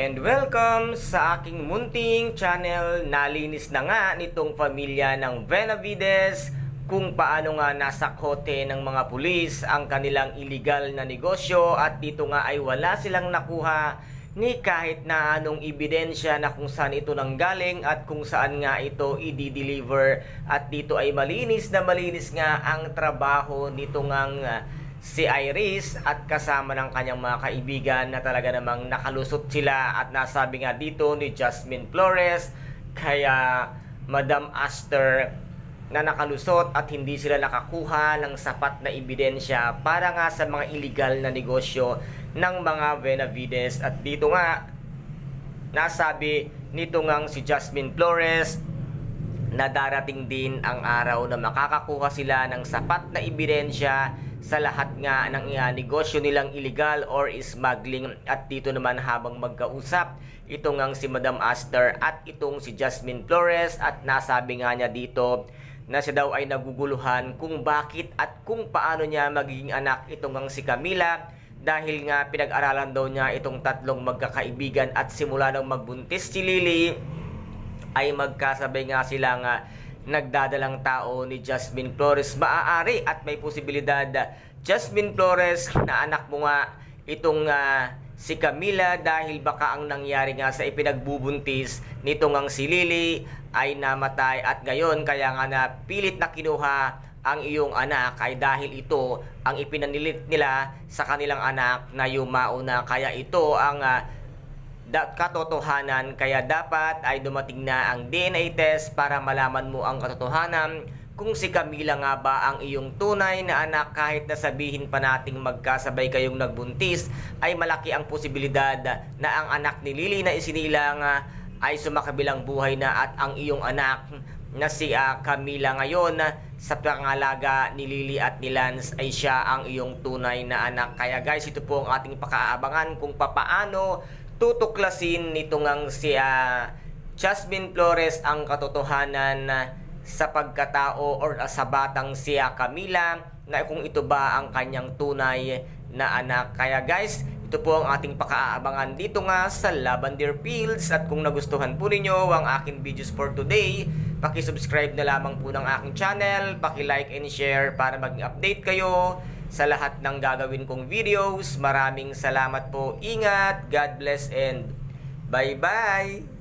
and welcome sa aking munting channel. Nalinis na nga nitong pamilya ng Benavides kung paano nga nasa kote ng mga pulis ang kanilang illegal na negosyo, at dito nga ay wala silang nakuha ni kahit na anong ebidensya na kung saan ito nanggaling at kung saan nga ito i-deliver. At dito ay malinis na malinis nga ang trabaho nito ngang si Iris at kasama ng kanyang mga kaibigan na talaga namang nakalusot sila, at nasabi nga dito ni Jasmine Flores kaya Madam Aster na nakalusot at hindi sila nakakuha ng sapat na ebidensya para nga sa mga illegal na negosyo ng mga Benavides. At dito nga nasabi nito ngang si Jasmine Flores na darating din ang araw na makakakuha sila ng sapat na ebidensya sa lahat nga ng negosyo nilang illegal or smuggling. At dito naman habang magkausap itong ngang si Madam Aster at itong si Jasmine Flores, at nasabi nga niya dito na siya daw ay naguguluhan kung bakit at kung paano niya magiging anak itong ngang si Camila, dahil nga pinag-aralan daw niya itong tatlong magkakaibigan at simula nang magbuntis si Lily ay magkasabay nga sila nga nagdadalang tao ni Jasmine Flores. Maaari at may posibilidad, Jasmine Flores, na anak mo nga itong si Camila, dahil baka ang nangyari nga sa ipinagbubuntis nito ngang si Lily ay namatay, at ngayon kaya nga na pilit na kinuha ang iyong anak ay dahil ito ang ipinanilit nila sa kanilang anak na yumao na. Kaya ito ang katotohanan, kaya dapat ay dumating na ang DNA test para malaman mo ang katotohanan kung si Camila nga ba ang iyong tunay na anak. Kahit na sabihin pa nating magkasabay kayong nagbuntis, ay malaki ang posibilidad na ang anak ni Lily na isinilang ay sumakabilang buhay na, at ang iyong anak na si Camila ngayon sa pangalaga ni Lily at ni Lance ay siya ang iyong tunay na anak. Kaya guys, ito po ang ating pakaabangan kung papaano tutuklasin nito ngang si Jasmine Flores ang katotohanan sa pagkatao or sa batang si Camila, na kung ito ba ang kanyang tunay na anak. Kaya guys, ito po ang ating pakaabangan dito nga sa Lavender Fields. At kung nagustuhan po ninyo ang aking videos for today, paki-subscribe na lamang po ng aking channel, paki-like and share para maging update kayo sa lahat ng gagawin kong videos. Maraming salamat po. Ingat, God bless, and bye-bye!